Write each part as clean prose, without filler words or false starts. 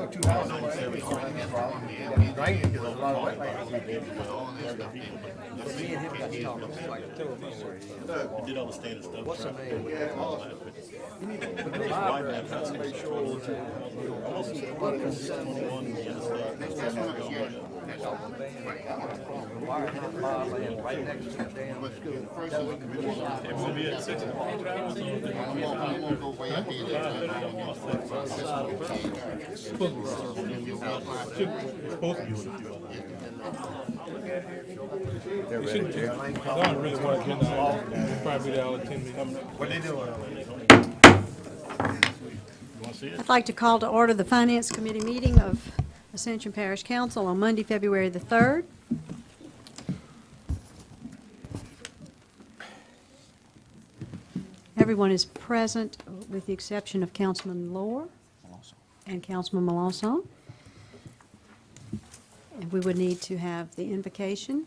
got 2 houses on that. Drainage is a lot of wetlands. Me and him got to talk. It's like two of us. We did all the standard stuff. What's the name? The library, trying to make sure Right next to the damn school. We'll be at 6 o'clock. Supposed to be with you. They're ready, Chair. I don't really want to get involved. Probably they'll attend me. What they doing? I'd like to call to order the Finance Committee meeting of Ascension Parish Council on Monday, February the 3rd. Everyone is present with the exception of Councilman Lohr and Councilman Melanson. And we would need to have the invocation.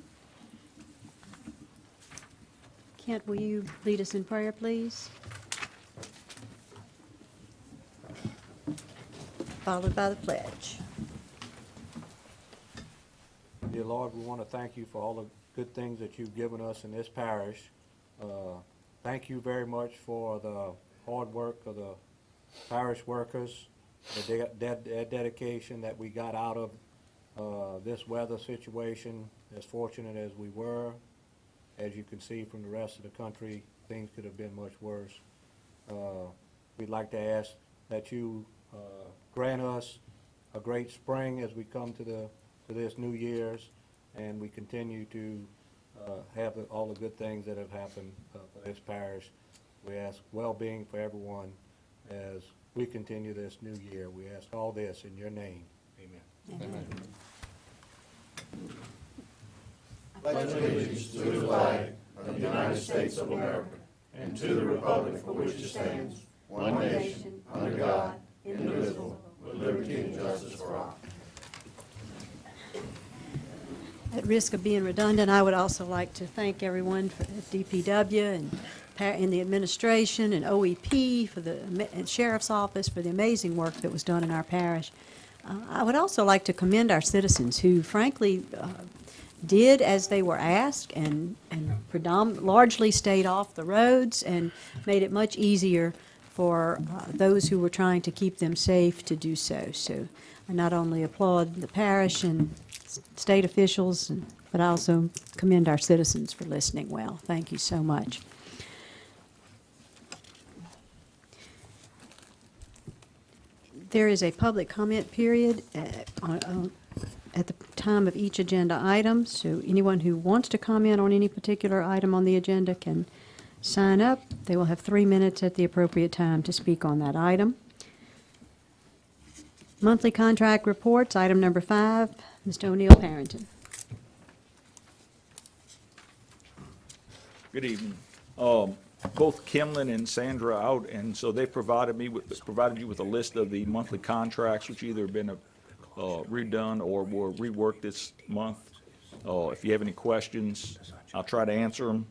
Kent, will you lead us in prayer, please? Followed by the pledge. Dear Lord, we want to thank you for all the good things that you've given us in this parish. Thank you very much for the hard work of the parish workers, the dedication that we got out of this weather situation. As fortunate as we were, as you can see from the rest of the country, things could have been much worse. We'd like to ask that you grant us a great spring as we come to this New Year's, and we continue to have all the good things that have happened for this parish. We ask well-being for everyone as we continue this new year. We ask all this in your name. Amen. Amen. Pledge allegiance to the flag of the United States of America and to the republic for which it stands, one nation, under God, indivisible, with liberty and justice for all. At risk of being redundant, I would also like to thank everyone at DPW and the administration and OEP and Sheriff's Office for the amazing work that was done in our parish. I would also like to commend our citizens who, frankly, did as they were asked and largely stayed off the roads and made it much easier for those who were trying to keep them safe to do so. So I not only applaud the parish and state officials, but I also commend our citizens for listening well. Thank you so much. There is a public comment period at the time of each agenda item, so anyone who wants to comment on any particular item on the agenda can sign up. They will have 3 minutes at the appropriate time to speak on that item. Monthly contract reports, item number 5, Mr. O'Neill Parrington. Good evening. Both Kimlin and Sandra out, and so they provided you with a list of the monthly contracts, which either have been redone or were reworked this month. If you have any questions, I'll try to answer them.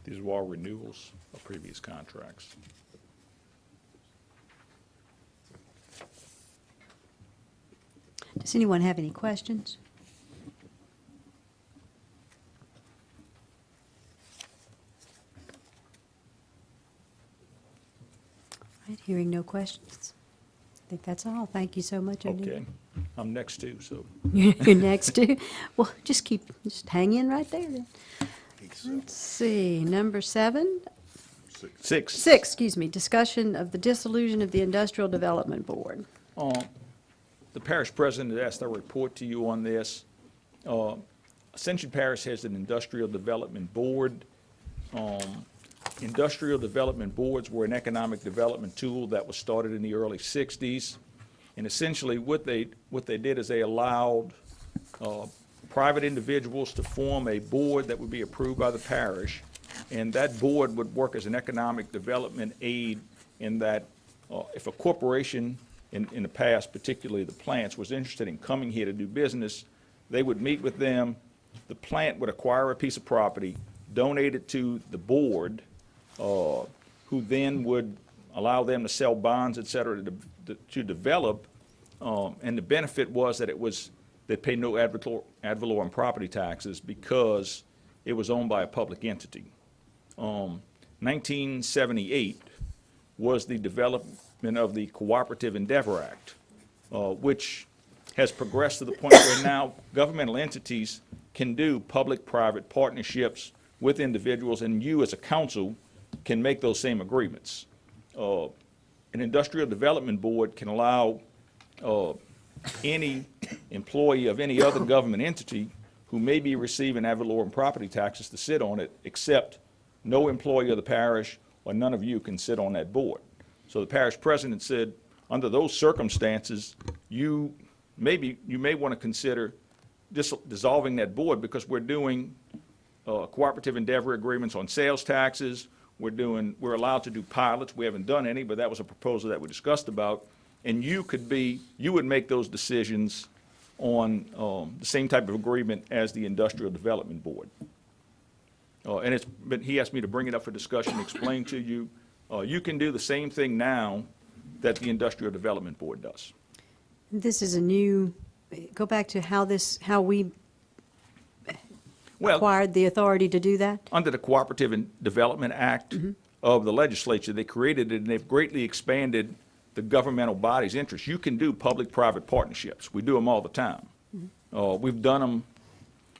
These were all renewals of previous contracts. Does anyone have any questions? All right, hearing no questions. I think that's all. Thank you so much, O'Neill. Okay. I'm next too, so. You're next to? Well, just hang in right there then. Let's see, number 7? 6. 6, excuse me, discussion of the dissolution of the Industrial Development Board. The parish president asked a report to you on this. Ascension Parish has an industrial development board. Industrial development boards were an economic development tool that was started in the early 60s. And essentially what they did is they allowed private individuals to form a board that would be approved by the parish, and that board would work as an economic development aid in that if a corporation in the past, particularly the plants, was interested in coming here to do business, they would meet with them. The plant would acquire a piece of property, donate it to the board, who then would allow them to sell bonds, et cetera, to develop. And the benefit was that they pay no ad valorem property taxes because it was owned by a public entity. 1978 was the development of the Cooperative Endeavor Act, which has progressed to the point where now governmental entities can do public-private partnerships with individuals, and you as a council can make those same agreements. An industrial development board can allow any employee of any other government entity who may be receiving ad valorem property taxes to sit on it, except no employee of the parish or none of you can sit on that board. So the parish president said, under those circumstances, you may want to consider dissolving that board, because we're doing cooperative endeavor agreements on sales taxes. We're allowed to do pilots. We haven't done any, but that was a proposal that we discussed about. And you would make those decisions on the same type of agreement as the Industrial Development Board. But he asked me to bring it up for discussion, explain to you. You can do the same thing now that the Industrial Development Board does. This is a new, go back to how we acquired the authority to do that? Under the Cooperative and Development Act of the legislature, they created it, and they've greatly expanded the governmental body's interest. You can do public-private partnerships. We do them all the time. We've done them.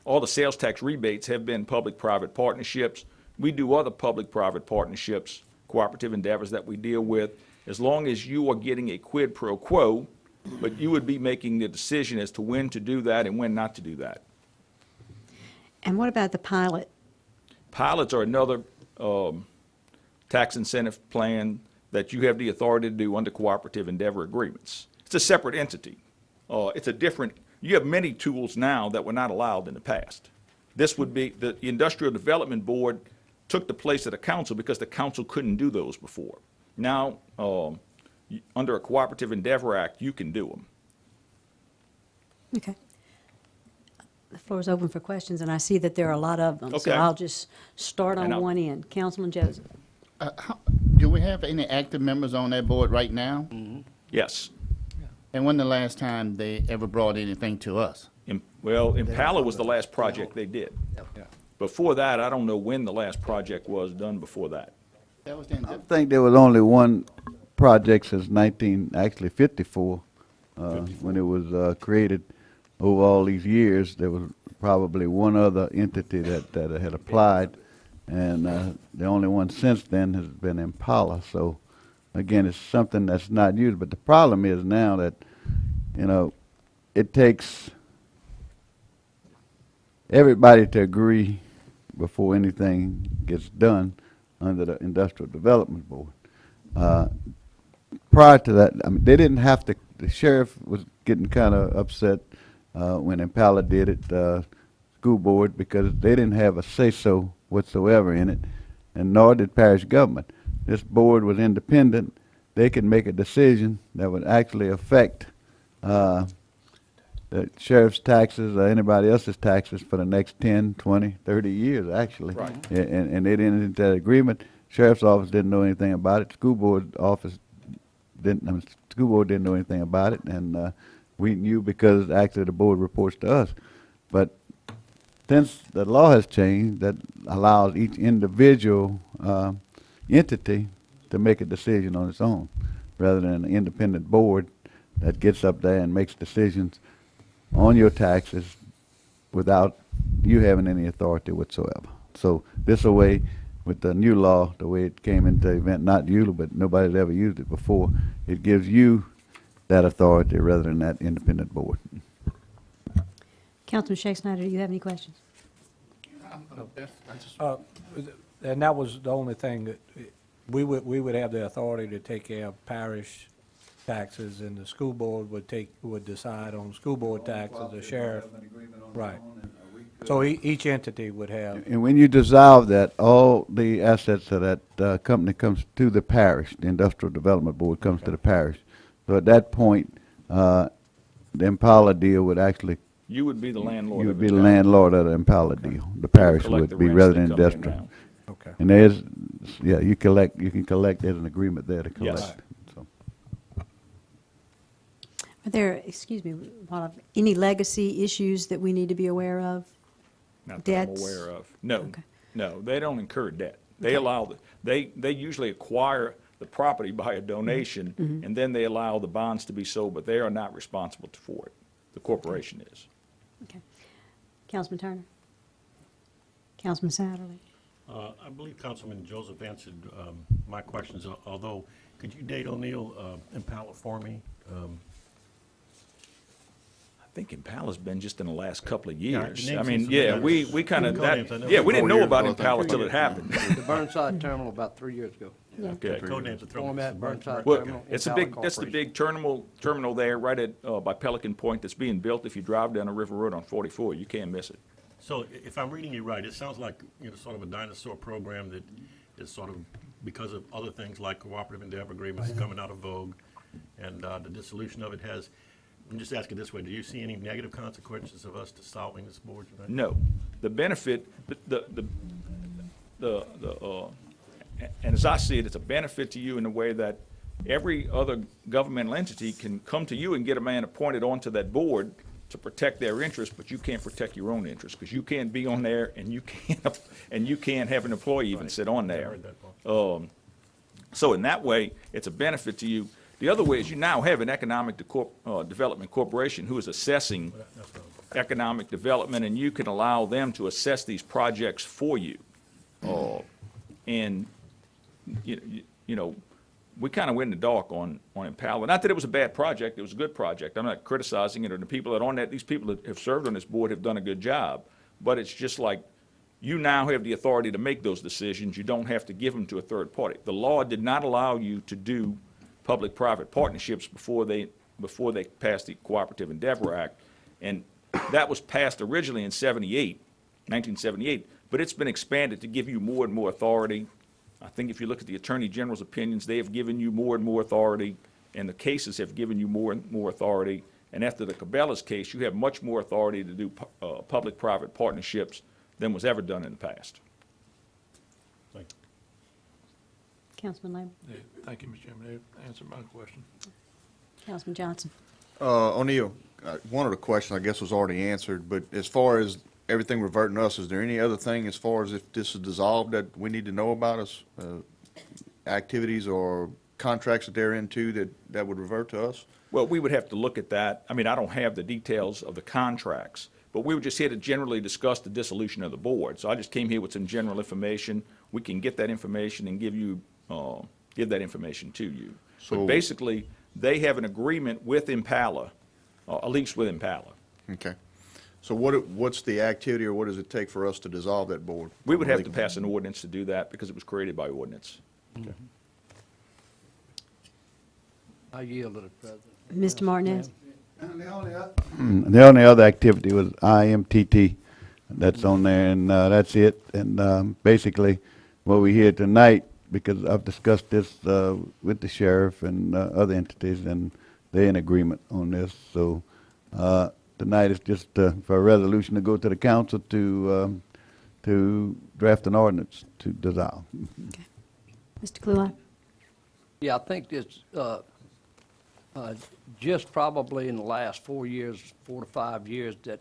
All the sales tax rebates have been public-private partnerships. We do other public-private partnerships, cooperative endeavors that we deal with, as long as you are getting a quid pro quo, but you would be making the decision as to when to do that and when not to do that. And what about the pilot? Pilots are another tax incentive plan that you have the authority to do under cooperative endeavor agreements. It's a separate entity. You have many tools now that were not allowed in the past. This would be, the Industrial Development Board took the place of the council because the council couldn't do those before. Now, under a Cooperative Endeavor Act, you can do them. Okay. The floor is open for questions, and I see that there are a lot of them. So Okay. I'll just start on one end. Councilman Joseph. Do we have any active members on that board right now? Yes. And when the last time they ever brought anything to us? Impala was the last project they did. Before that, I don't know when the last project was done before that. That was I think there was only one project since 1954, when it was created. Over all these years, there was probably one other entity that had applied, and the only one since then has been Impala. So, again, it's something that's not used. But the problem is now that, it takes everybody to agree before anything gets done under the Industrial Development Board. Prior to that, I mean, they didn't have to. The sheriff was getting kind of upset when Impala did it, school board, because they didn't have a say-so whatsoever in it, and nor did parish government. This board was independent. They could make a decision that would actually affect the sheriff's taxes or anybody else's taxes for the next 10, 20, 30 years, actually. Right. And they didn't enter that agreement. Sheriff's office didn't know anything about it. School board didn't know anything about it, and we knew because actually the board reports to us. But since the law has changed, that allows each individual entity to make a decision on its own, rather than an independent board that gets up there and makes decisions on your taxes without you having any authority whatsoever. So this way, with the new law, the way it came into event, not you, but nobody's ever used it before, it gives you that authority rather than that independent board. Councilman Shake Snyder, do you have any questions? And that was the only thing that we would have the authority to take care of parish taxes, and the school board would decide on school board taxes, the sheriff. Right. So each entity would have, And when you dissolve that, all the assets of that company comes to the parish. The Industrial Development Board comes to the parish. So at that point, the Impala deal would actually, You would be the landlord you of would be the the town. landlord of the Impala deal. The parish collect the would be rents that resident come in industrial. now. okay. And there's, yeah, you can collect, there's an agreement there to Yes. collect. So, Are there, excuse me, any legacy issues that we need to be aware of? Not that I'm Debts? aware of. No, Okay. no, they don't incur debt. They Okay. allow, they usually acquire the property by a donation, and then they allow the bonds to be sold, but they are not responsible for it. The corporation is. Okay. Councilman Turner? Councilman Satterley? I believe Councilman Joseph answered my questions, although, could you date O'Neill Impala for me? I think Impala's been just in the last couple of Yeah, the years. name I mean, seems yeah, familiar. we kind of, The codenames, I know. yeah, we didn't 4 know years about ago, I think. Impala till it happened. The Burnside Terminal about 3 years ago. Okay, code names are thrown. Format Burnside Well, Terminal. it's a Impala big, that's the Corporation. big terminal there right at, by Pelican Point that's being built. If you drive down the River Road on 44, you can't miss it. So if I'm reading you right, it sounds like, sort of a dinosaur program that is sort of, because of other things like cooperative endeavor agreements coming out of vogue, and the dissolution of it has, I'm just asking this way, do you see any negative consequences of us dissolving this board tonight? No. The benefit, and as I see it, it's a benefit to you in the way that every other governmental entity can come to you and get a man appointed onto that board to protect their interests, but you can't protect your own interests, because you can't be on there and you can't have an employee even sit on I there. heard that part. So in that way, it's a benefit to you. The other way is you now have an economic development corporation who is assessing That's what economic development, and you can allow them to assess these projects for you. And, you know, we kind of went in the dark on Impala. Not that it was a bad project, it was a good project. I'm not criticizing it, or the people that are on that, these people that have served on this board have done a good job. But it's just like, you now have the authority to make those decisions. You don't have to give them to a third party. The law did not allow you to do public-private partnerships before they passed the Cooperative Endeavor Act. And that was passed originally in 1978, but it's been expanded to give you more and more authority. I think if you look at the Attorney General's opinions, they have given you more and more authority, and the cases have given you more and more authority. And after the Cabela's case, you have much more authority to do public-private partnerships than was ever done in the past. Thank you. Councilman Lambert? Yeah, thank you, Mr. Chairman. That answered my question. Councilman Johnson? O'Neill, one of the questions I guess was already answered, but as far as everything reverting to us, is there any other thing as far as if this is dissolved that we need to know about us? Activities or contracts that they're into that would revert to us? Well, we would have to look at that. I mean, I don't have the details of the contracts, but we were just here to generally discuss the dissolution of the board. So I just came here with some general information. We can get that information and give that information to you. So So- basically, they have an agreement with Impala, a lease with Impala. Okay. So what's the activity, or what does it take for us to dissolve that board? We would have to pass an ordinance to do that because it was created by ordinance. I yield to the president. Mr. Martinez? The only other activity was IMTT. That's on there, and that's it. And basically, what we hear tonight, because I've discussed this with the sheriff and other entities, and they're in agreement on this. So tonight is just for a resolution to go to the council to draft an ordinance to dissolve. Mr. Cluey? Yeah, I think it's just probably in the last 4 to 5 years that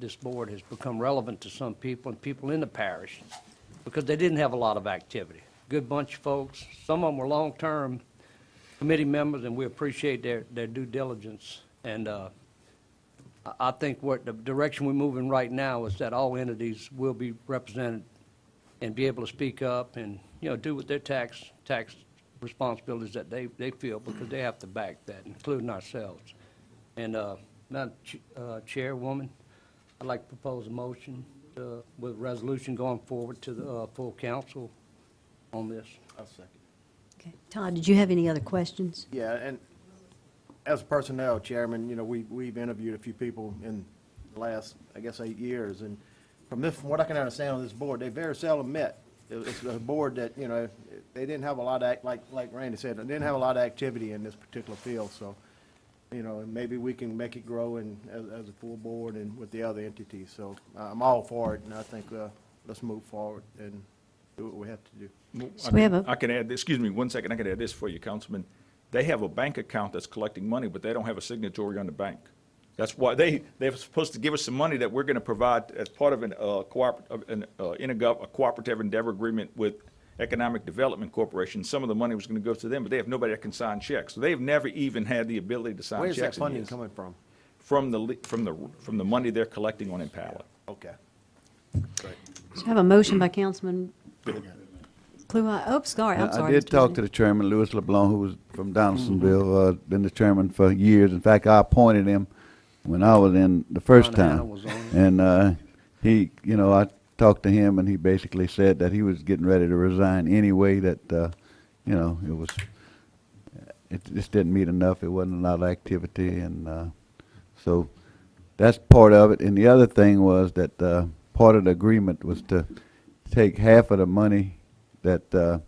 this board has become relevant to some people and people in the parish because they didn't have a lot of activity. Good bunch of folks. Some of them were long-term committee members, and we appreciate their due diligence. And I think what the direction we're moving right now is that all entities will be represented and be able to speak up and, do with their tax responsibilities that they feel, because they have to back that, including ourselves. And, Madam Chairwoman, I'd like to propose a motion with a resolution going forward to the full council on this. I'll second. Okay. Todd, did you have any other questions? Yeah, and as a personnel chairman, we've interviewed a few people in the last, I guess, 8 years, and from what I can understand on this board, they very seldom met. It's a board that, you know, they didn't have a lot of, like Randy said, they didn't have a lot of activity in this particular field, so, you know, and maybe we can make it grow as a full board and with the other entities. So I'm all for it, and I think let's move forward and do what we have to do. So we have a, I can add, excuse me, 1 second, I can add this for you, Councilman. They have a bank account that's collecting money, but they don't have a signatory on the bank. That's why they're supposed to give us some money that we're going to provide as part of a cooperative endeavor agreement with Economic Development Corporation. Some of the money was going to go to them, but they have nobody that can sign checks. So they've never even had the ability to sign Where's checks. that funding coming from? From the money they're collecting on Impala. Okay. so I have a motion by Councilman Kluwat. Oh, sorry, I'm sorry. I did Mr. talk Kennedy. to the chairman, Louis LeBlanc, who was from Donaldsonville, been the chairman for years. In fact, I appointed him when I was in the first John Hanna time. was on it. And he, you know, I talked to him, and he basically said that he was getting ready to resign anyway, that, you know, it just didn't meet enough. It wasn't a lot of activity, and so that's part of it. And the other thing was that part of the agreement was to take half of the money that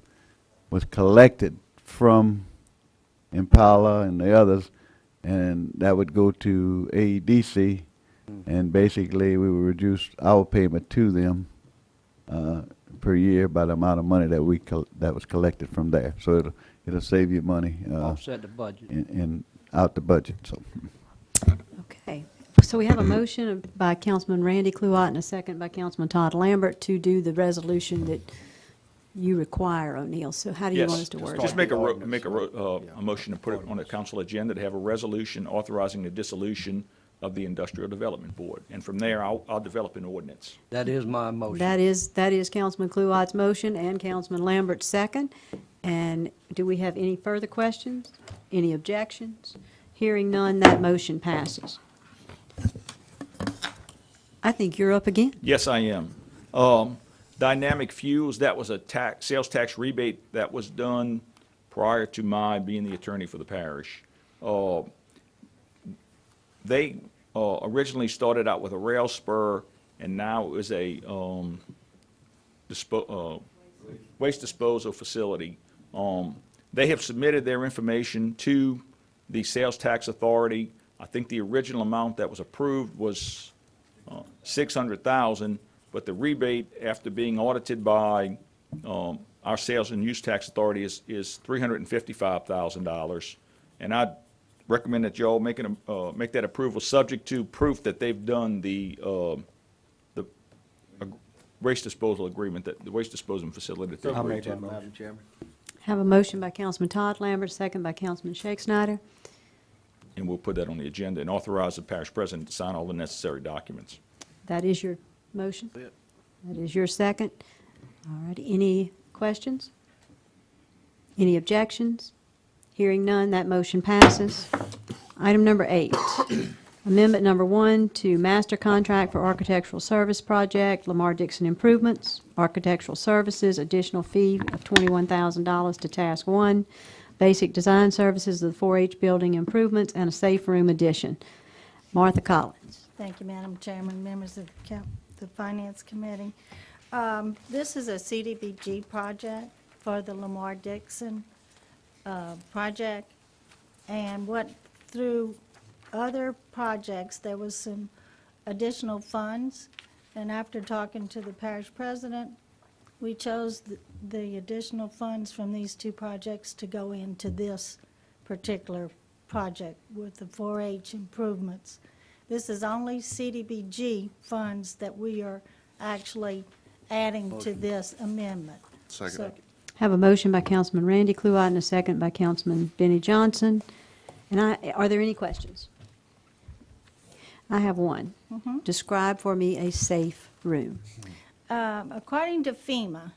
was collected from Impala and the others, and that would go to AEDC, and basically we would reduce our payment to them per year by the amount of money that that was collected from there. So it'll save you money Offset the budget. in out the budget. So. Okay, so we have a motion by Councilman Randy Kluwat and a second by Councilman Todd Lambert to do the resolution that you require, O'Neill. So how do you want us to word it? Just make a motion to put it on the council agenda to have a resolution authorizing the dissolution of the Industrial Development Board. And from there, I'll develop an ordinance. That is my motion. That is Councilman Kluwat's motion and Councilman Lambert's second. And do we have any further questions? Any objections? Hearing none, that motion passes. I think you're up again. Yes, I am. Dynamic Fuels, that was a sales tax rebate that was done prior to my being the attorney for the parish. They originally started out with a rail spur, and now it was a waste disposal facility. They have submitted their information to the sales tax authority. I think the original amount that was approved was $600,000, but the rebate, after being audited by our sales and use tax authority, is $355,000. And I recommend that y'all make that approval subject to proof that they've done the waste disposal agreement, the waste disposal facility that they I'll agreed make to. that, Madam Chairman. Have a motion by Councilman Todd Lambert, second by Councilman Shake Snyder. And we'll put that on the agenda and authorize the parish president to sign all the necessary documents. That is your motion? That's it. That is your second. All right, any questions? Any objections? Hearing none, that motion passes. Item number 8, amendment number 1 to master contract for architectural service project, Lamar Dixon Improvements, architectural services, additional fee of $21,000 to task 1, basic design services of the 4-H building improvements, and a safe room addition. Martha Collins. Thank you, Madam Chairman, members of the Finance Committee. This is a CDBG project for the Lamar Dixon project, and through other projects, there was some additional funds, and after talking to the parish president, we chose the additional funds from these two projects to go into this particular project with the 4-H improvements. This is only CDBG funds that we are actually adding to this amendment. Second. So, Have a motion by Councilman Randy Kluwat and a second by Councilman Benny Johnson. And are there any questions? I have one. Describe for me a safe room. According to FEMA,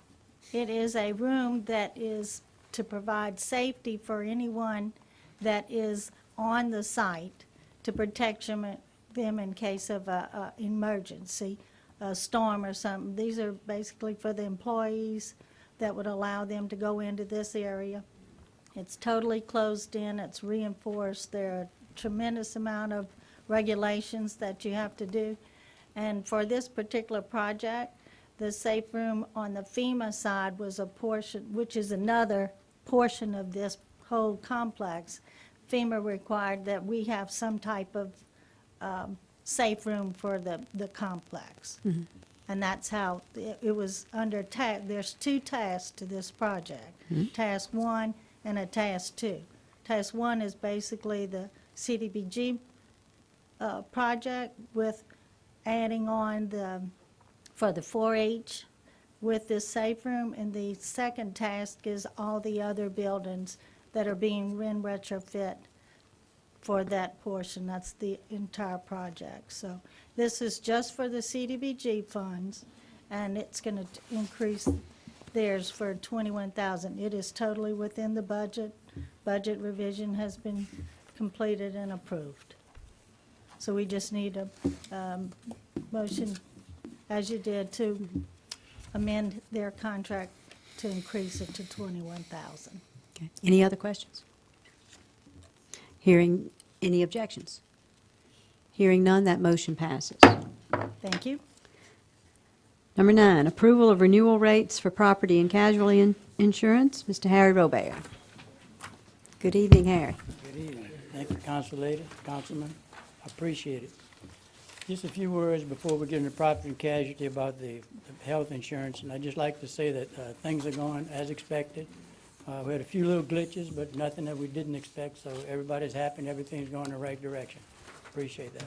it is a room that is to provide safety for anyone that is on the site to protect them in case of an emergency, a storm or something. These are basically for the employees that would allow them to go into this area. It's totally closed in, it's reinforced. There are a tremendous amount of regulations that you have to do. And for this particular project, the safe room on the FEMA side was a portion, which is another portion of this whole complex. FEMA required that we have some type of safe room for the complex. And that's how it was under there's 2 tasks to this project. Task 1 and a task 2. Task 1 is basically the CDBG project with adding on for the 4-H with this safe room, and the second task is all the other buildings that are being retrofit for that portion. That's the entire project. So this is just for the CDBG funds, and it's going to increase theirs for $21,000. It is totally within the budget. Budget revision has been completed and approved. So we just need a motion, as you did, to amend their contract to increase it to $21,000. Okay. Any other questions? Hearing any objections? Hearing none, that motion passes. Thank you. Number 9, approval of renewal rates for property and casualty insurance. Mr. Harry Robert. Good evening, Harry. Good evening. Thank you, Councilman. I appreciate it. Just a few words before we get into property and casualty about the health insurance, and I'd just like to say that things are going as expected. We had a few little glitches, but nothing that we didn't expect, so everybody's happy and everything's going in the right direction. Appreciate that.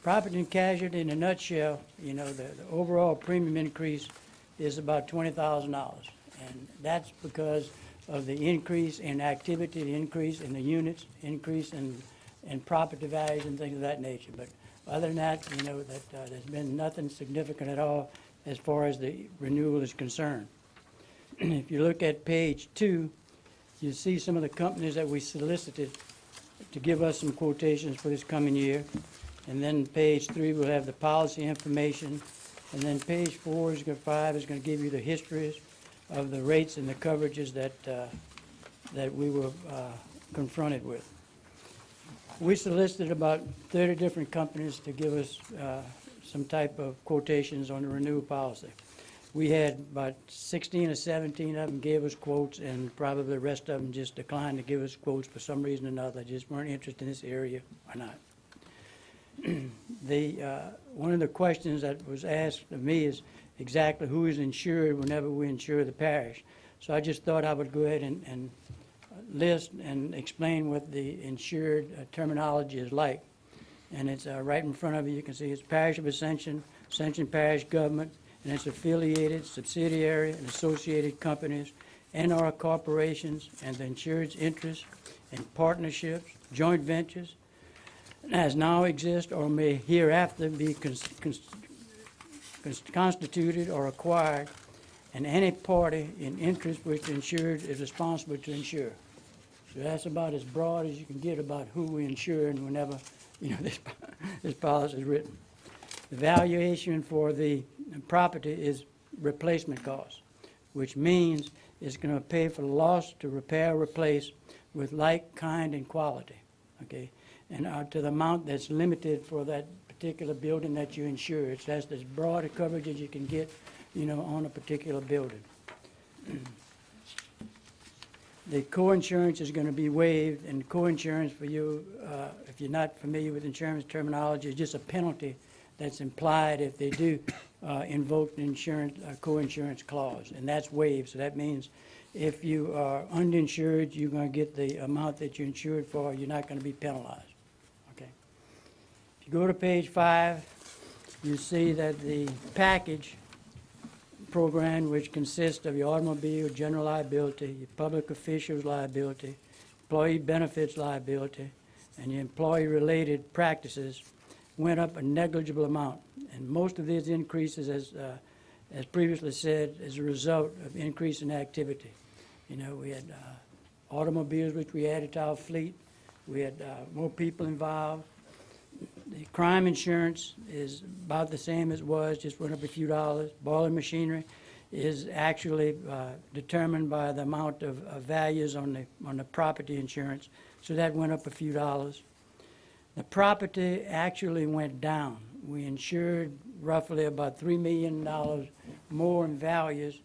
Property and casualty, in a nutshell, you know, the overall premium increase is about $20,000, and that's because of the increase in activity, the increase in the units, increase in property values and things of that nature. But other than that, you know, that there's been nothing significant at all as far as the renewal is concerned. If you look at page 2, you see some of the companies that we solicited to give us some quotations for this coming year. And then page 3 will have the policy information. And then page 5 is going to give you the histories of the rates and the coverages that we were confronted with. We solicited about 30 different companies to give us some type of quotations on the renewal policy. We had about 16 or 17 of them gave us quotes, and probably the rest of them just declined to give us quotes for some reason or another. They just weren't interested in this area or not. One of the questions that was asked of me is exactly who is insured whenever we insure the parish. So I just thought I would go ahead and list and explain what the insured terminology is like. And it's right in front of you. You can see it's Parish of Ascension, Ascension Parish Government, and its affiliated, subsidiary, and associated companies, and/or corporations, and the insured's interests and partnerships, joint ventures, as now exist or may hereafter be constituted or acquired, and any party in interest which the insured is responsible to insure. So that's about as broad as you can get about who we insure and whenever, you know, this policy is written. The valuation for the property is replacement cost, which means it's going to pay for the loss to repair or replace with like, kind, and quality, okay? And to the amount that's limited for that particular building that you insure. That's as broad a coverage as you can get, you know, on a particular building. The co-insurance is going to be waived, and co-insurance for you, if you're not familiar with insurance terminology, is just a penalty that's implied if they do invoke the insurance co-insurance clause, and that's waived. So that means if you are uninsured, you're going to get the amount that you're insured for. You're not going to be penalized. Okay. If you go to page 5, you see that the package program, which consists of your automobile, general liability, your public officials liability, employee benefits liability, and your employee-related practices, went up a negligible amount. And most of these increases, as previously said, as a result of increase in activity. You know, we had automobiles which we added to our fleet. We had more people involved. The crime insurance is about the same as it was, just went up a few dollars. Boiler machinery is actually determined by the amount of values on the property insurance, so that went up a few dollars. The property actually went down. we insured roughly about $3 million more in values.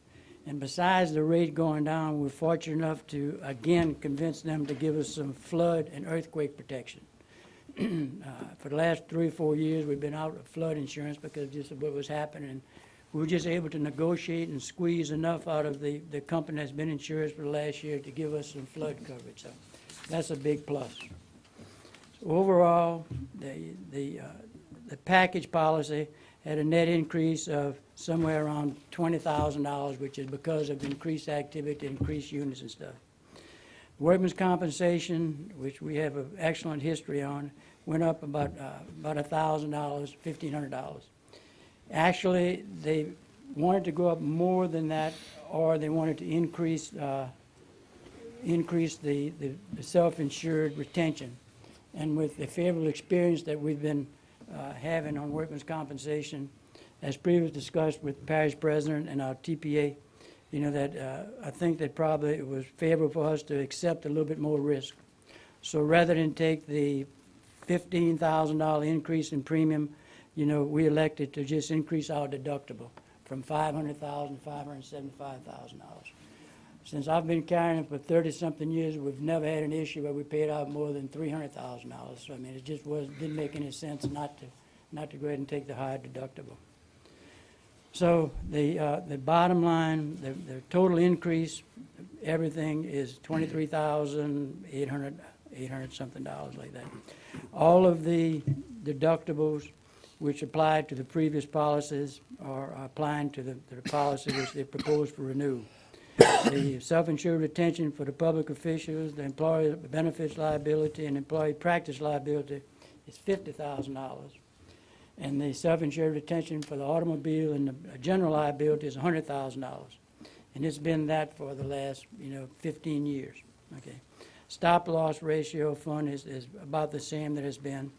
And besides the rate going down, we're fortunate enough to, again, convince them to give us some flood and earthquake protection. For the last 3 or 4 years, we've been out of flood insurance because just of what was happening. We were just able to negotiate and squeeze enough out of the company that's been insured for the last year to give us some flood coverage. So that's a big plus. So overall, the package policy had a net increase of somewhere around $20,000, which is because of increased activity, increased units and stuff. Workman's compensation, which we have an excellent history on, went up about $1,000, $1,500. Actually, they wanted to go up more than that, or they wanted to increase the self-insured retention. And with the favorable experience that we've been having on workman's compensation, as previously discussed with the parish president and our TPA, you know, that I think that probably it was favorable for us to accept a little bit more risk. So rather than take the $15,000 increase in premium, you know, we elected to just increase our deductible from $500,000 to $575,000. Since I've been carrying it for 30-something years, we've never had an issue where we paid out more than $300,000. So I mean, it just didn't make any sense not to go ahead and take the higher deductible. So the bottom line, the total increase, everything is $23,800 something like that. All of the deductibles which applied to the previous policies are applying to the policy which they proposed for renewal. The self-insured retention for the public officials, the employee benefits liability, and employee practice liability is $50,000. And the self-insured retention for the automobile and the general liability is $100,000. And it's been that for the last, 15 years. Okay. Stop-loss ratio fund is about the same that it's been.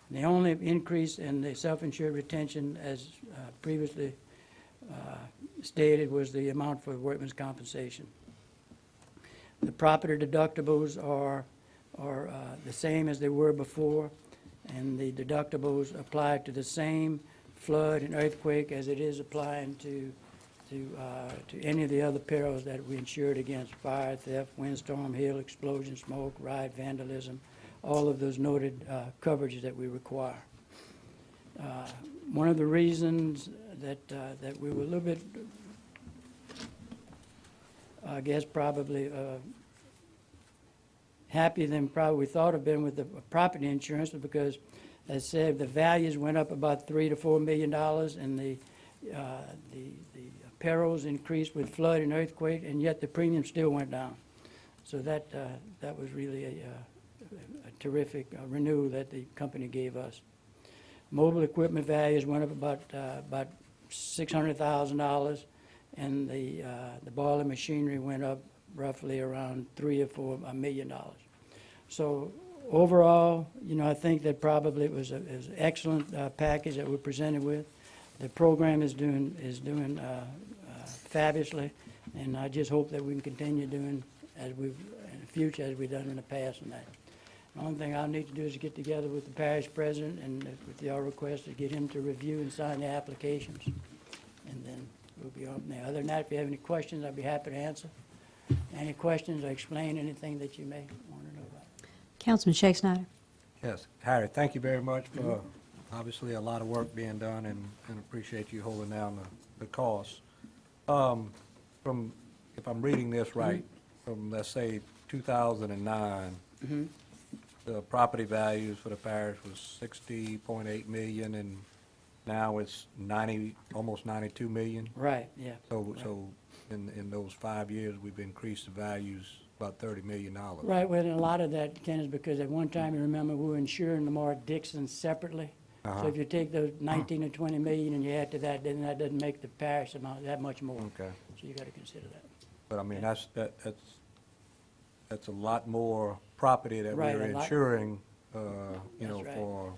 And the only increase in the self-insured retention, as previously stated, was the amount for workman's compensation. The property deductibles are the same as they were before, and the deductibles apply to the same flood and earthquake as it is applying to any of the other perils that we insured against: fire, theft, windstorm, hail, explosion, smoke, riot, vandalism, all of those noted coverages that we require. One of the reasons that we were a little bit, I guess, probably happier than probably we thought have been with the property insurance was because, as I said, the values went up about $3 to $4 million, and the perils increased with flood and earthquake, and yet the premium still went down. So that was really a terrific renewal that the company gave us. Mobile equipment values went up about $600,000, and the boiler machinery went up roughly around $3 or $4 million. So overall, I think that probably it was an excellent package that we're presented with. The program is doing fabulously, and I just hope that we can continue doing in the future as we've done in the past. And that. The only thing I'll need to do is get together with the parish president and with your request to get him to review and sign the applications, and then we'll be on from there. Other than that, if you have any questions, I'd be happy to answer. Any questions or explain anything that you may want to know about? Councilman Shake Snyder. Yes, Harry, thank you very much for obviously a lot of work being done, and appreciate you holding down the costs. From, if I'm reading this right, from, let's say, 2009, the property values for the parish was $60.8 million, and now it's almost $92 million. Right, yeah. So in those 5 years, we've increased the values about $30 million. Right, well, and a lot of that, Ken, is because at one time, you remember, we were insuring Lamar Dixon separately. So if you take those 19 or 20 million and you add to that, then that doesn't make the parish amount that much more. Okay. So you got to consider that. But I mean, that's a lot more property that Right, we're a lot. insuring, That's right. for,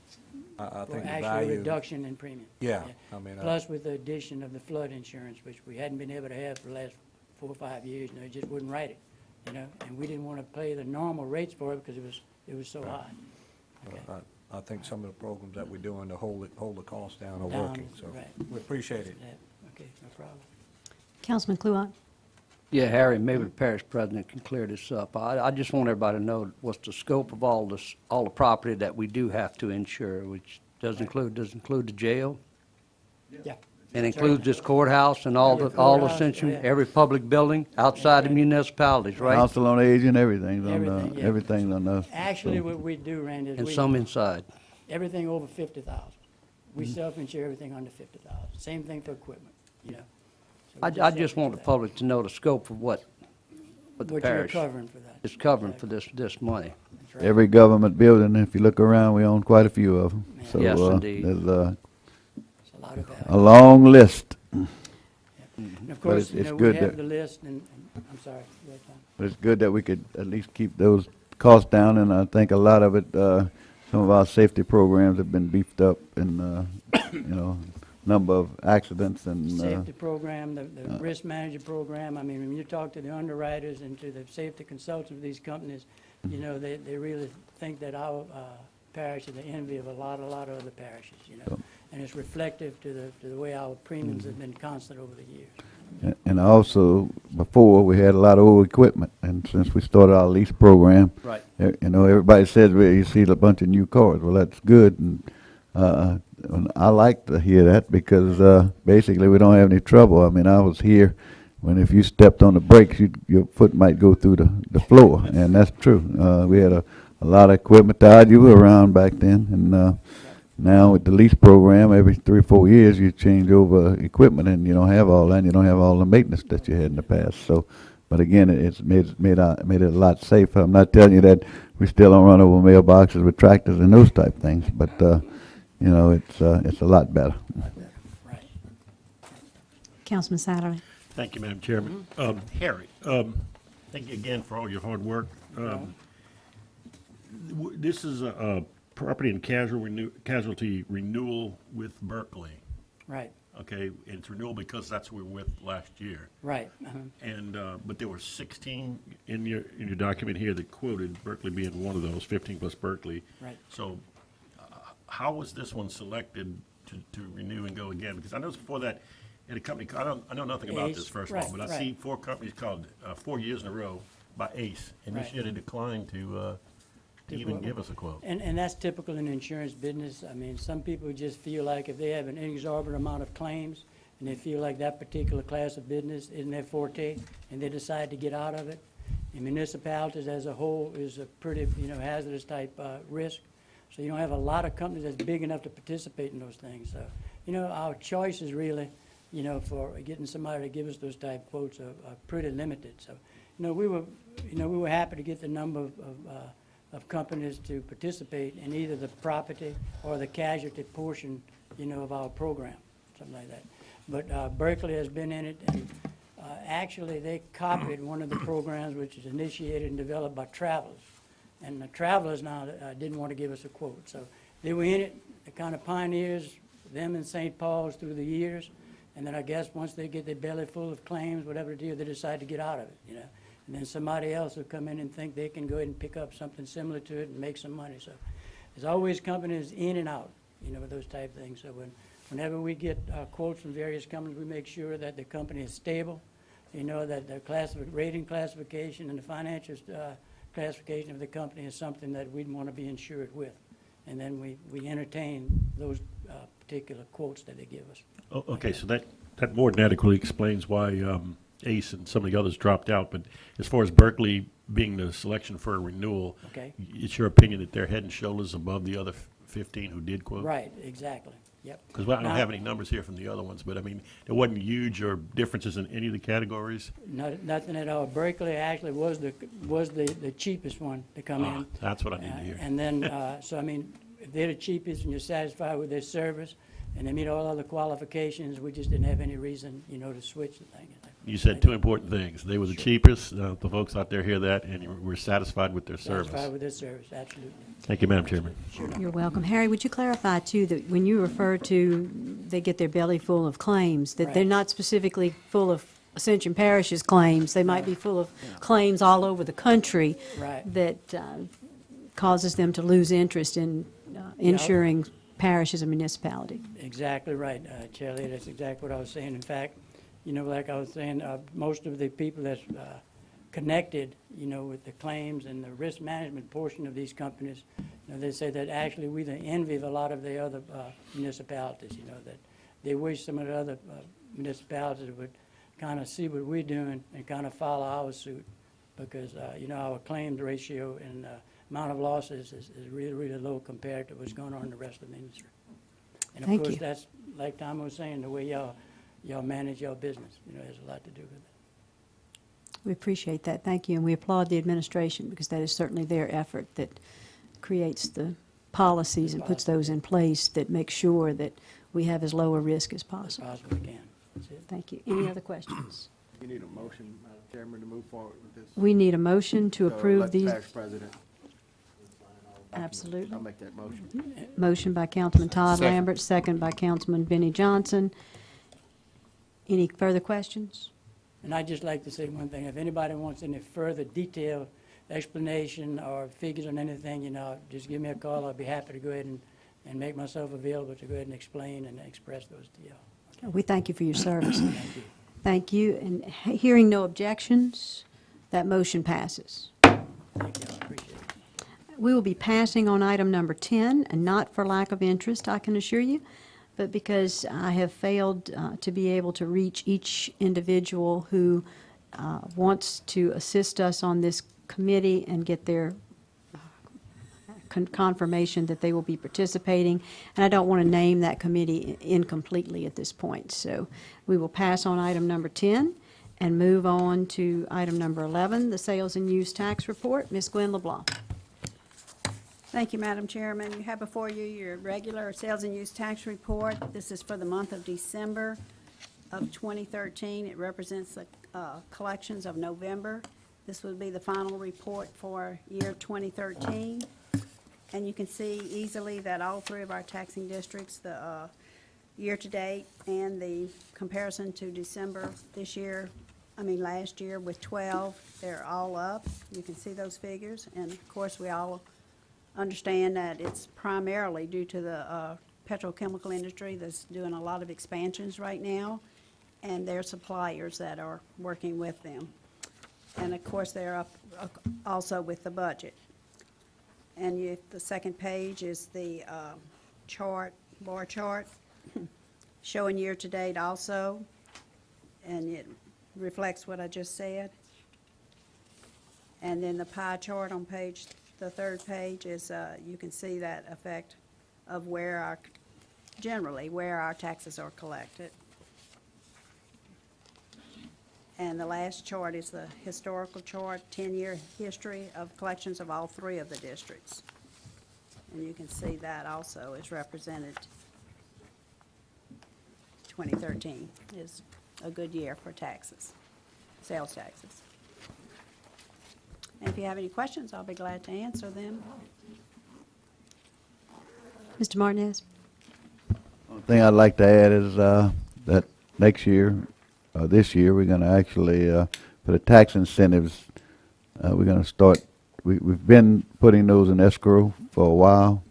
I For think the actual value. reduction in premium. Yeah, I mean, Plus with the addition of the flood insurance, which we hadn't been able to have for the last 4 or 5 years, it just wouldn't write it, and we didn't want to pay the normal rates for it because it was so high. Okay. I think some of the programs that we're doing to hold the cost down are Down, working, so right. we appreciate it. Yeah, okay, no problem. Councilman Kluot? Yeah, Harry, maybe the parish president can clear this up. I just want everybody to know what's the scope of all the property that we do have to insure, which does include the jail, Yeah. and includes this courthouse and all Yeah, all courthouse, Ascension, yeah. every public building outside the municipalities, right? Council on Aging, everything's on, Everything, yeah. everything's on us. Actually, what we do, Randy, is And we, some inside. everything over 50,000. We self-insure everything under 50,000. Same thing for equipment, you know. So we I just want the self-insure public to know the scope of what that. the What you're parish covering for that. is covering for this money. That's right. Every government building, if you look around, we own quite a few of them. So, Yes, indeed. There's It's a lot of a value. long list. And of course, you it's know, we good have that- the list, and I'm sorry. Go ahead, Tom. But it's good that we could at least keep those costs down, and I think a lot of it, some of our safety programs have been beefed up, and, number of accidents and, Safety program, the risk management program, I mean, when you talk to the underwriters and to the safety consultants of these companies, you know, they really think that our parish is the envy of a lot of other parishes, you know. And it's reflective to the way our premiums have been constant over the years. and also, before, we had a lot of old equipment, and since we started our lease program, Right. everybody says, well, you see a bunch of new cars. Well, that's good, and I like to hear that because basically we don't have any trouble. I mean, I was here when if you stepped on the brakes, your foot might go through the floor, and that's true. We had a lot of equipment. Todd, you were around back then, and now with the lease program, every 3 or 4 years you change over equipment, and you don't have all that. And you don't have all the maintenance that you had in the past. So, but again, it's made it a lot safer. I'm not telling you that we still don't run over mailboxes with tractors and those type things, but it's a lot better. Right. Councilman Satterley? Thank you, Madam Chairman. Harry, thank you again for all your hard work. This is a property and casualty renewal with Berkeley. Right, Okay, and it's renewal because that's who we were with last year. right. And, but there were 16 in your document here that quoted Berkeley being one of those, 15 plus Berkeley. Right. So how was this one selected to renew and go again? Because I know before that, at a company, I know nothing about Ace, this first of all, right, but I right. see 4 companies called 4 years in a row by Ace, and this Right. year they declined to even quote. give us a quote. And that's typical in the insurance business. I mean, some people just feel like if they have an inexorbitant amount of claims, and they feel like that particular class of business isn't their forte, and they decide to get out of it. And municipalities as a whole is a pretty, hazardous type risk. So you don't have a lot of companies that's big enough to participate in those things. So, our choices really, for getting somebody to give us those type quotes are pretty limited. So, we were happy to get the number of companies to participate in either the property or the casualty portion, of our program, something like that. But Berkeley has been in it, and actually they copied one of the programs which is initiated and developed by Travelers. And the Travelers now didn't want to give us a quote. So they were in it, the kind of pioneers, them in St. Paul's through the years. And then I guess once they get their belly full of claims, whatever the deal, they decide to get out of it, And then somebody else will come in and think they can go ahead and pick up something similar to it and make some money. So there's always companies in and out, with those type things. So whenever we get quotes from various companies, we make sure that the company is stable, that the rating classification and the financial classification of the company is something that we'd want to be insured with. And then we entertain those particular quotes that they give us. Oh, okay, so that more than adequately explains why Ace and some of the others dropped out. But as far as Berkeley being the selection for a renewal, Okay. it's your opinion that they're head and shoulders above the other 15 who did quote? Right, exactly, yep. Because I don't Now- have any numbers here from the other ones, but I mean, there wasn't huge or differences in any of the categories? Nothing at all. Berkeley actually was the cheapest one to come in. That's what I need to hear. And then, so I mean, if they're the cheapest and you're satisfied with their service, and they meet all other qualifications, we just didn't have any reason, to switch the thing. You said 2 important things. They were the cheapest, the folks out there hear that, and we're satisfied with their service. Satisfied with their service, absolutely. Thank you, Madam Chairman. You're welcome. Harry, would you clarify, too, that when you refer to they get their belly full of claims, that they're Right. not specifically full of Ascension Parish's claims? They might be full of claims all over the country Right. that causes them to lose interest in ensuring Parish is a municipality. Exactly right, Charlie, that's exactly what I was saying. In fact, you know, like I was saying, most of the people that's connected, you know, with the claims and the risk management portion of these companies, you know, they say that actually we the envy of a lot of the other municipalities, you know, that they wish some of the other municipalities would kind of see what we're doing and kind of follow our suit, because, you know, our claims ratio and amount of losses is really, really low compared to what's going on in the rest of the industry. And of Thank course, you. that's, like Tom was saying, the way y'all manage your business, you know, has a lot to do with it. We appreciate that. Thank you. And we applaud the administration because that is certainly their effort that creates the policies and puts those in place that make sure that we have as low a risk as As possible. possible we can. That's it. Thank you. Any other questions? You need a motion, Madam Chairman, to move forward with this. We need a motion to So approve let the these. Parish President. Absolutely. I'll make that motion. Motion by Councilman Todd Second. Lambert, second by Councilman Benny Johnson. Any further questions? And I'd just like to say one thing. If anybody wants any further detailed explanation or figures on anything, you know, just give me a call. I'll be happy to go ahead and make myself available to go ahead and explain and express those to y'all. We thank you for your service. Thank you. Thank you. And hearing no objections, that motion passes. Thank you. I appreciate it. We will be passing on item number 10, and not for lack of interest, I can assure you, but because I have failed to be able to reach each individual who wants to assist us on this committee and get their confirmation that they will be participating. And I don't want to name that committee incompletely at this point. So we will pass on item number 10 and move on to item number 11, the sales and use tax report. Ms. Gwen LeBlanc. Thank you, Madam Chairman. You have before you your regular sales and use tax report. This is for the month of December of 2013. It represents the collections of November. This would be the final report for year 2013. And you can see easily that all three of our taxing districts, the year-to-date and the comparison to December last year with 12, they're all up. You can see those figures. And of course, we all understand that it's primarily due to the petrochemical industry that's doing a lot of expansions right now, and their suppliers that are working with them. And of course, they're up also with the budget. And the second page is the bar chart, showing year-to-date also, and it reflects what I just said. And then the pie chart on the third page is, you can see that effect of generally where our taxes are collected. And the last chart is the historical chart, 10-year history of collections of all three of the districts. And you can see that also is represented. 2013 is a good year for taxes, sales taxes. And if you have any questions, I'll be glad to answer them. Mr. Martinez? One thing I'd like to add is that next year, this year, we're going to actually, for the tax incentives, we're going to start, we've been putting those in escrow for a while,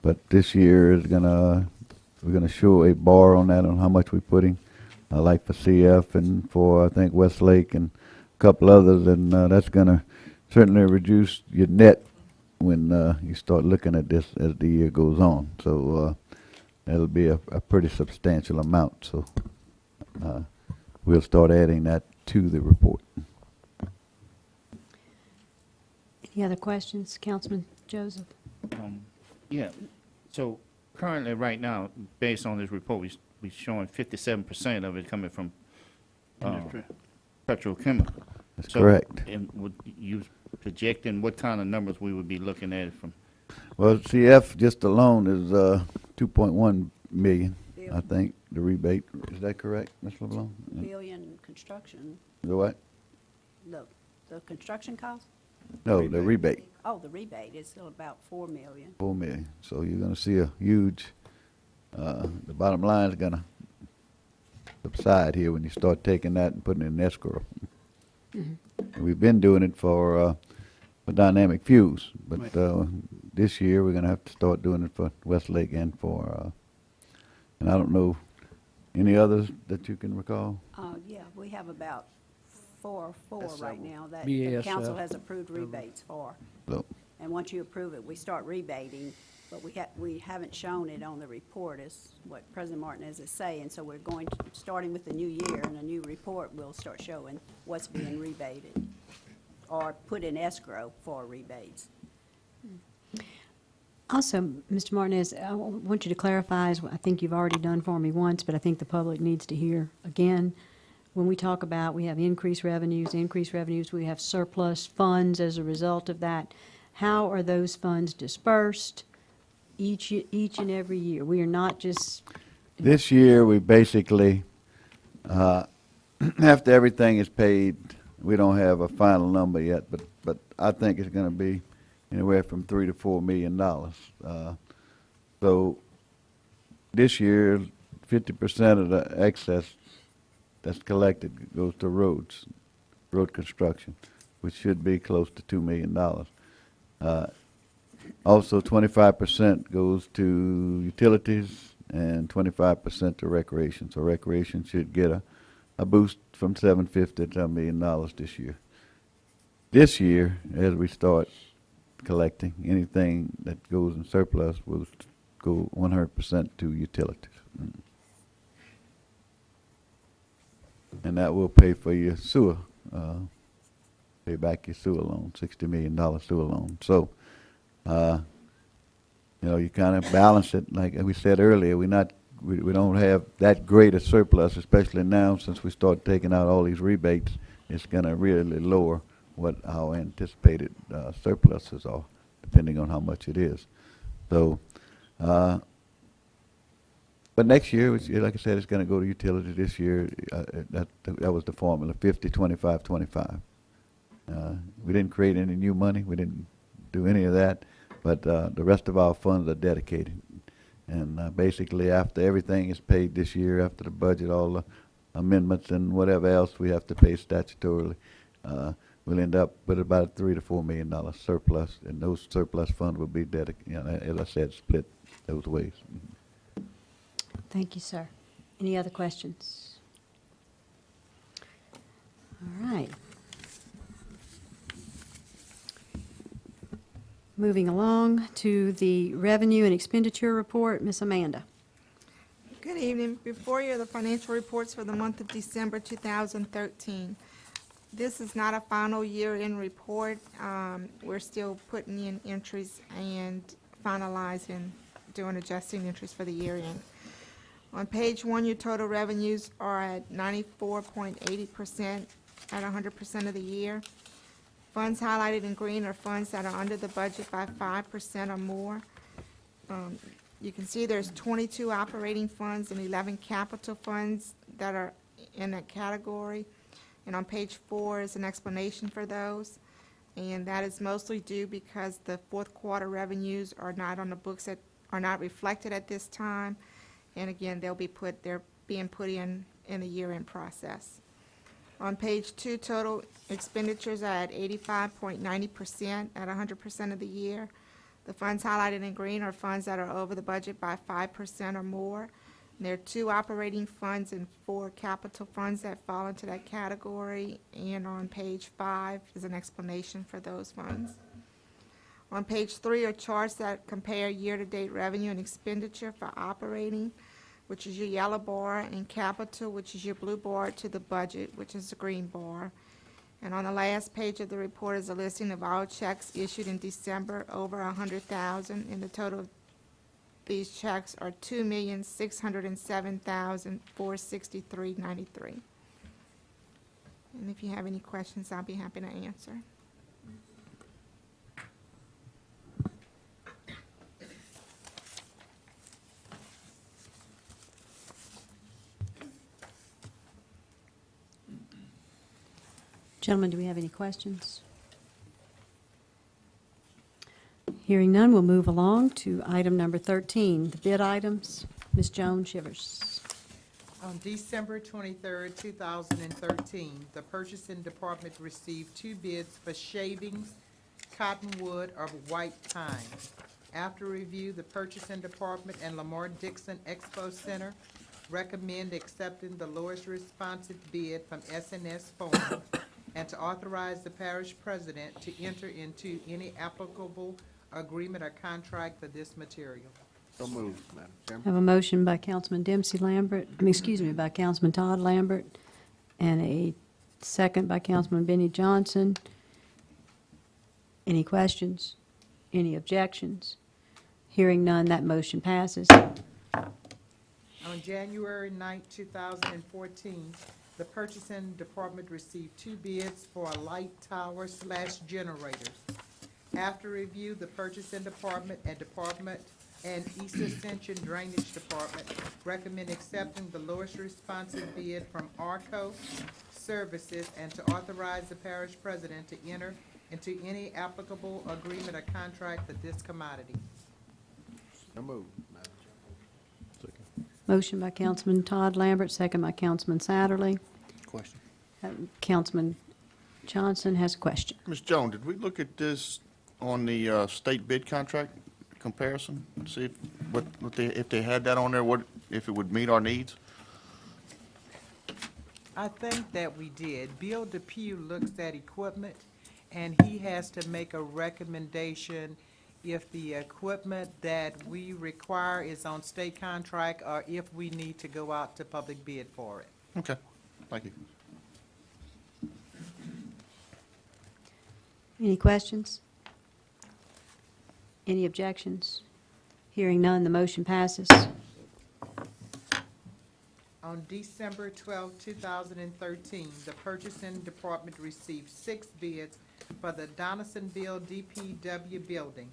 but this year is we're going to show a bar on that on how much we're putting, like for CF and for, I think, Westlake and a couple others, and that's going to certainly reduce your net when you start looking at this as the year goes on. So that'll be a pretty substantial amount. So we'll start adding that to the report. Any other questions, Councilman Joseph? Yeah, so currently, right now, based on this report, we're showing 57% of it coming from petrochemical. That's correct. And would you projecting what kind of numbers we would be looking at from? Well, CF just alone is 2.1 million, I think, the rebate. Is that correct, Ms. LeBlanc? Billion construction, The what? the construction cost? No, the rebate, Oh, the rebate is still about 4 million. 4 million. So you're going to see a huge, the bottom line is going to subside here when you start taking that and putting it in escrow. We've been doing it for dynamic fuels, but this year. We're gonna have to start doing it for Westlake and and I don't know, any others that you can recall? Yeah, we have about four right now that BASF. the council has approved rebates for. So, And once you approve it, we start rebating, but we haven't shown it on the report, is what President Martinez is saying. So we're going to, starting with the new year and a new report, we'll start showing what's being rebated or put in escrow for rebates. Also, Mr. Martinez, I want you to clarify, as I think you've already done for me once, but I think the public needs to hear again. When we talk about we have increased revenues, we have surplus funds as a result of that. How are those funds dispersed each and every year? We are not just... this year, we basically, after everything is paid, we don't have a final number yet, but I think it's gonna be anywhere from $3 to $4 million. So this year, 50% of the excess that's collected goes to roads, road construction, which should be close to $2 million. Also, 25% goes to utilities and 25% to recreation. So recreation should get a boost from $750 to $1 million this year. This year, as we start collecting, anything that goes in surplus will go 100% to utilities. And that will pay for your sewer, pay back your sewer loan, $60 million sewer loan. So, you know, you kind of balance it, like we said earlier, we don't have that great a surplus, especially now since we start taking out all these rebates. It's going to really lower what our anticipated surpluses are, depending on how much it is. So, but next year, like I said, it's going to go to utility. This year, that was the formula, 50, 25, 25. We didn't create any new money. We didn't do any of that, but the rest of our funds are dedicated. And basically, after everything is paid this year, after the budget, all the amendments and whatever else we have to pay statutorily, we'll end up with about a $3 to $4 million surplus, and those surplus funds will be dedicated, you know, as I said, split those ways. Thank you, sir. Any other questions? All right. Moving along to the revenue and expenditure report, Ms. Amanda. Good evening. Before you are the financial reports for the month of December 2013. This is not a final year-end report. We're still putting in entries and finalizing, doing adjusting entries for the year-end. On page 1, your total revenues are at 94.80% at 100% of the year. Funds highlighted in green are funds that are under the budget by 5% or more. You can see there's 22 operating funds and 11 capital funds that are in that category. And on page 4 is an explanation for those. And that is mostly due because the fourth quarter revenues are not on the books, that are not reflected at this time. And again, they're being put in the year-end process. On page 2, total expenditures are at 85.90% at 100% of the year. The funds highlighted in green are funds that are over the budget by 5% or more. And there are 2 operating funds and 4 capital funds that fall into that category. And on page 5 is an explanation for those funds. On page 3 are charts that compare year-to-date revenue and expenditure for operating, which is your yellow bar, and capital, which is your blue bar, to the budget, which is the green bar. And on the last page of the report is a listing of all checks issued in December over $100,000, and the total of these checks are $2,607,463.93. And if you have any questions, I'll be happy to answer. Gentlemen, do we have any questions? Hearing none, we'll move along to item number 13, the bid items. Ms. Joan Shivers. On December 23rd, 2013, the purchasing department received 2 bids for shavings, cottonwood, or white pine. After review, the purchasing department and Lamar Dixon Expo Center recommend accepting the lowest responsive bid from S&S Forum and to authorize the parish president to enter into any applicable agreement or contract for this material. So moved, Madam I Chairman. have a motion by Councilman Dempsey Lambert, by Councilman Todd Lambert, and a second by Councilman Benny Johnson. Any questions? Any objections? Hearing none, that motion passes. On January 9, 2014, the purchasing department received 2 bids for a light tower / generators. After review, the purchasing department and East Ascension Drainage Department recommend accepting the lowest responsive bid from ARCO Services and to authorize the parish president to enter into any applicable agreement or contract for this commodity. So moved, Madam Chairman. Motion by Councilman Todd Lambert, second by Councilman Satterley. Question. Councilman Johnson has a question. Ms. Jones, did we look at this on the state bid contract comparison? See if they had that on there, if it would meet our needs? I think that we did. Bill Depew looks at equipment, and he has to make a recommendation if the equipment that we require is on state contract or if we need to go out to public bid for it. Okay, thank you. Any questions? Any objections? Hearing none, the motion passes. On December 12, 2013, the purchasing department received 6 bids for the Donaldsonville DPW building.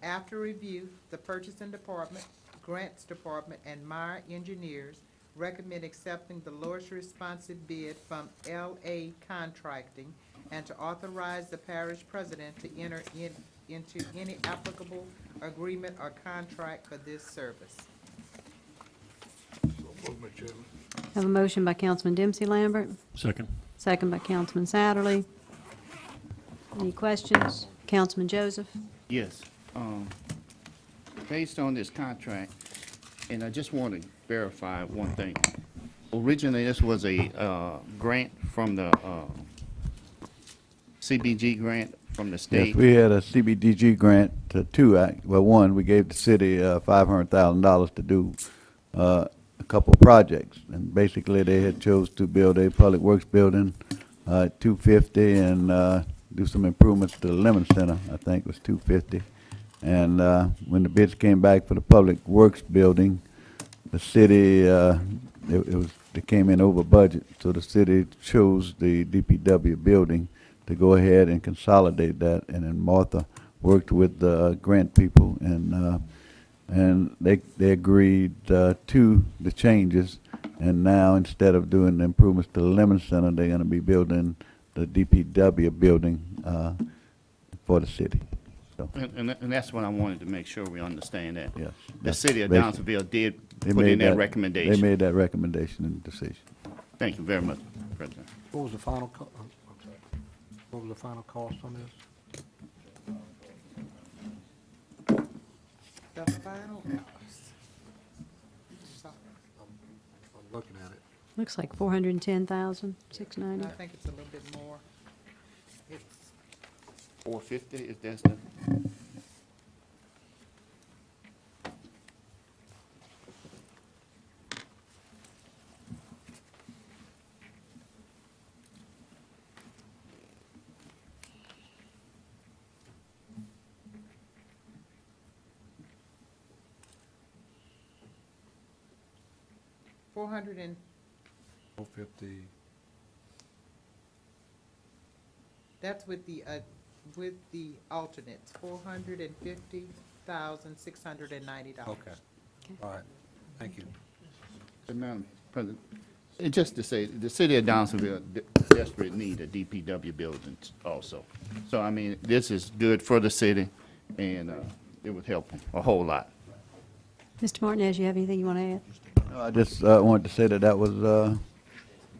After review, the purchasing department, grants department, and Meyer Engineers recommend accepting the lowest responsive bid from LA Contracting and to authorize the parish president to enter into any applicable agreement or contract for this service. I have a motion by Councilman Dempsey Lambert, Second. second by Councilman Satterley. Any questions? Councilman Joseph? Yes. Based on this contract, and I just want to verify one thing. Originally, this was a grant from the CBG grant from the state. Yes, we had a CBDG grant to one, we gave the city $500,000 to do a couple projects. And basically, they had chose to build a public works building at $250 and do some improvements to the Lemon Center, I think was $250. And when the bids came back for the public works building, the city, they came in over budget, so the city chose the DPW building to go ahead and consolidate that. And then Martha worked with the grant people, and they agreed to the changes. And now, instead of doing the improvements to the Lemon Center, they're going to be building the DPW building for the city. So, And that's what I wanted to make sure we understand that. yes. The city of basically- Donaldsonville did They put made in that recommendation. They made that recommendation and decision. Thank you very much, President. What was the final, I'm sorry, what was the final cost on this? The final, I'm looking at it. Looks like 410,690. I think it's a little bit more. It's 450, if that's the, $400 450, that's with the alternates, $450,690. okay. All right, thank you. Madam President, just to say, the city of Donaldsonville desperate need a DPW building also. So, I mean, this is good for the city, and it would help a whole lot. Mr. Martinez, you have anything you want to add? No, I just wanted to say that was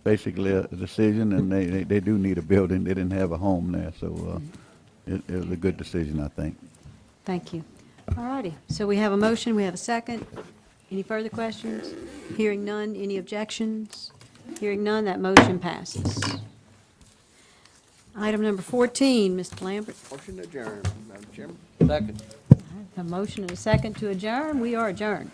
basically a decision, and they do need a building. They didn't have a home there, so it was a good decision, I think. Thank you. All righty, so we have a motion, we have a second. Any further questions? Hearing none, any objections? Hearing none, that motion passes. Item number 14, Mr. Lambert. Motion adjourned, Madam Chairman. Second. A motion and a second to adjourn, we are adjourned.